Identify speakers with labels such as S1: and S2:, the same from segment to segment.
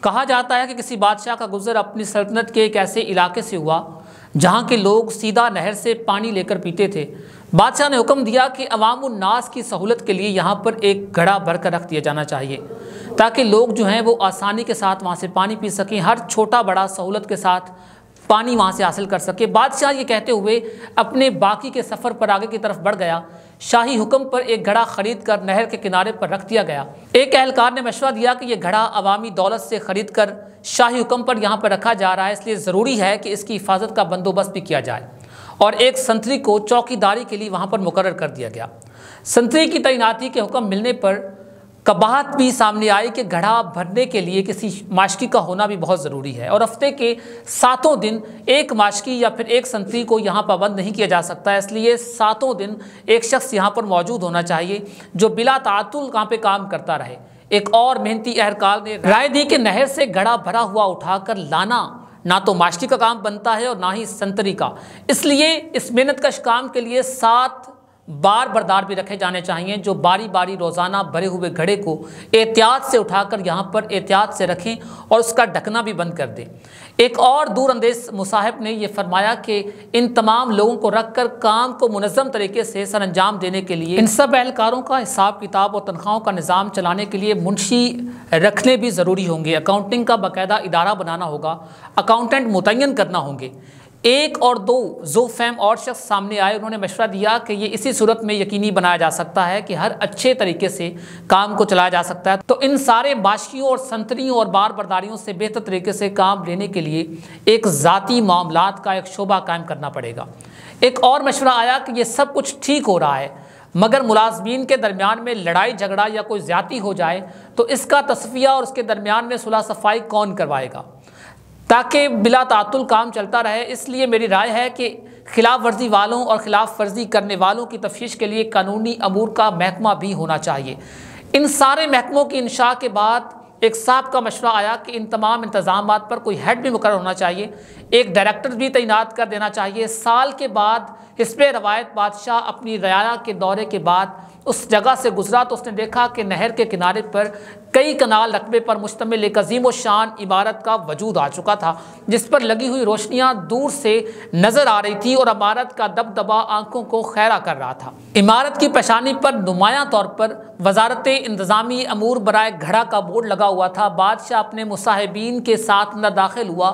S1: कहा जाता है कि किसी बादशाह का गुजर अपनी सल्तनत के एक ऐसे इलाके से हुआ जहाँ के लोग सीधा नहर से पानी लेकर पीते थे। बादशाह ने हुक्म दिया कि अवामुन नास की सहूलत के लिए यहाँ पर एक घड़ा भरकर रख दिया जाना चाहिए ताकि लोग जो हैं वो आसानी के साथ वहाँ से पानी पी सकें, हर छोटा बड़ा सहूलत के साथ पानी वहाँ से हासिल कर सके। बादशाह ये कहते हुए अपने बाकी के सफ़र पर आगे की तरफ बढ़ गया। शाही हुक्म पर एक घड़ा खरीद कर नहर के किनारे पर रख दिया गया। एक एहलकार ने मशवरा दिया कि यह घड़ा अवामी दौलत से ख़रीद कर शाही हुक्म पर यहाँ पर रखा जा रहा है, इसलिए ज़रूरी है कि इसकी हिफाजत का बंदोबस्त भी किया जाए और एक संतरी को चौकीदारी के लिए वहाँ पर मुकर्रर कर दिया गया। संतरी की तैनाती के हुक्म मिलने पर कबाहत भी सामने आई कि घड़ा भरने के लिए किसी माशकी का होना भी बहुत ज़रूरी है और हफ्ते के 7 दिन एक माशकी या फिर एक संतरी को यहाँ पाबंद नहीं किया जा सकता, इसलिए 7 दिन एक शख्स यहाँ पर मौजूद होना चाहिए जो बिला तातुल यहाँ पे काम करता रहे। एक और मेहनती अहलकार ने राय दी कि नहर से घड़ा भरा हुआ उठाकर लाना ना तो माशकी का काम बनता है और ना ही संतरी का, इसलिए इस मेहनतकश काम के लिए 7 बार बरदार भी रखे जाने चाहिए जो बारी बारी रोज़ाना भरे हुए घड़े को एहतियात से उठाकर यहाँ पर एहतियात से रखें और उसका ढकना भी बंद कर दें। एक और दूरअंदेज मुसाहिब ने यह फरमाया कि इन तमाम लोगों को रखकर काम को मुनज़्ज़म तरीके से सरअंजाम देने के लिए इन सब एहलकारों का हिसाब किताब और तनख्वाहों का निज़ाम चलाने के लिए मुंशी रखने भी ज़रूरी होंगे। अकाउंटिंग का बाकायदा इदारा बनाना होगा, अकाउंटेंट मुतय्यन करना होंगे। 1 और 2 जो फैम और शख्स सामने आए, उन्होंने मशवरा दिया कि ये इसी सूरत में यकीनी बनाया जा सकता है कि हर अच्छे तरीके से काम को चलाया जा सकता है। तो इन सारे बाशियों और संतरियों और बार बरदारियों से बेहतर तरीके से काम लेने के लिए एक ज़ाती मामलात का एक शोबा कायम करना पड़ेगा। एक और मशवरा आया कि ये सब कुछ ठीक हो रहा है मगर मुलाजमीन के दरमियान में लड़ाई झगड़ा या कोई ज़्यादती हो जाए तो इसका तस्फिया और उसके दरमियान में सुलह सफाई कौन करवाएगा ताकि बिला तातुल काम चलता रहे। इसलिए मेरी राय है कि खिलाफ वर्जी वालों और खिलाफ वर्जी करने वालों की तफ्तीश के लिए कानूनी अमूर का महकमा भी होना चाहिए। इन सारे महकमों की इंशा के बाद एक साहब का मशवरा आया कि इन तमाम इंतज़ामात पर कोई हेड भी मुकर्रर होना चाहिए, एक डायरेक्टर भी तैनात कर देना चाहिए। साल के बाद हिस्बे रवायत बादशाह अपनी रयाया के दौरे के बाद उस जगह से गुजरा तो उसने देखा कि नहर के किनारे पर कई कनाल रकबे पर मुश्तमिल एक अजीम व शान इमारत का वजूद आ चुका था जिस पर लगी हुई रोशनियां दूर से नज़र आ रही थी और इमारत का दबदबा आंखों को खैरा कर रहा था। इमारत की पेशानी पर नुमायां तौर पर वजारत इंतज़ामी अमूर बराए घड़ा का बोर्ड लगा हुआ था। बादशाह अपने मुसाहिबीन के साथ अंदर दाखिल हुआ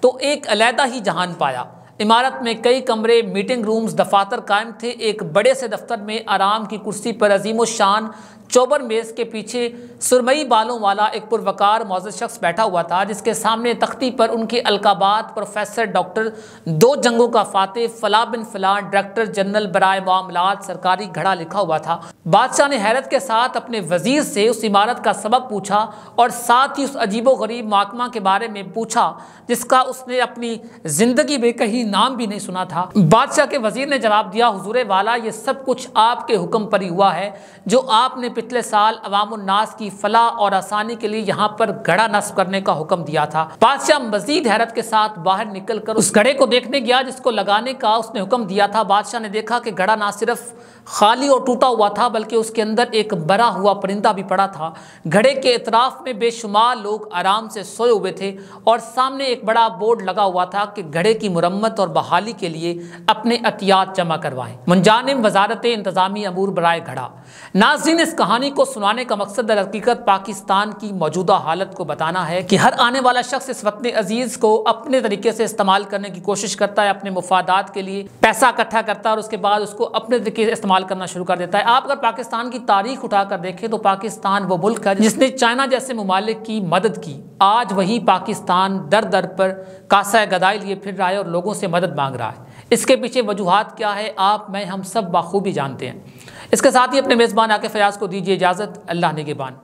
S1: तो एक अलहदा ही जहान पाया। इमारत में कई कमरे, मीटिंग रूम्स, दफातर कायम थे। एक बड़े से दफ्तर में आराम की कुर्सी पर अजीम शान चौबर मेज़ के पीछे सुरमई बालों वाला एक पुरवकार मौजूद शख्स बैठा हुआ था जिसके सामने तख्ती पर उनके अलकाबात प्रोफेसर डॉक्टर 2 जंगों का फातेह फला बिन फलान डायरेक्टर जनरल बराए मामलात सरकारी घड़ा लिखा हुआ था। बादशाह ने हैरत के साथ अपने वजीर से उस इमारत का सबब पूछा और साथ ही उस अजीबो गरीब महकमा के बारे में पूछा जिसका उसने अपनी ज़िंदगी में कहीं नाम भी नहीं सुना था। बादशाह के वजीर ने जवाब दिया, हुजूरे वाला, ये सब कुछ आपके हुक्म पर ही हुआ है जो आपने पिछले साल अवामुन नास की फलाह और आसानी के लिए यहाँ पर घड़ा नस्ब करने का हुक्म दिया था। बादशाह मजीद हैरत के साथ बाहर निकलकर उस घड़े को देखने गया जिसको लगाने का उसने हुक्म दिया था। बादशाह ने देखा कि घड़ा ना सिर्फ खाली और टूटा हुआ था बल्कि उसके अंदर एक बरा हुआ परिंदा भी पड़ा था। घड़े के इतराफ में बेशुमार लोग आराम से सोए हुए थे और सामने एक बड़ा बोर्ड लगा हुआ था कि घड़े की मुरम्मत और बहाली के लिए अपने अतियात जमा करवाएं। मुंजानिब वजारत इंतज़ामी अमूर बराए घड़ा। नाज़रीन, इस कहानी को सुनाने का मकसद दर हकीकत पाकिस्तान की मौजूदा हालत को बताना है कि हर आने वाला शख्स इस वतन अजीज़ को अपने तरीके से इस्तेमाल करने की कोशिश करता है, अपने मुफादात के लिए पैसा इकट्ठा करता है और उसके बाद उसको अपने तरीके से इस्तेमाल करना शुरू कर देता है। आप अगर पाकिस्तान की तारीख उठाकर देखें तो पाकिस्तान वो मुल्क है जिसने चाइना जैसे ममालिक की मदद की। आज वही पाकिस्तान दर दर पर कासा गदाई लिए फिर रहा है और लोगों से मदद मांग रहा है। इसके पीछे वजूहात क्या है आप मैं हम सब बाखूबी जानते हैं। इसके साथ ही अपने मेज़बान आके फयाज को दीजिए इजाज़त। अल्लाह निगहबान।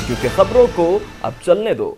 S2: क्योंकि खबरों को अब चलने दो।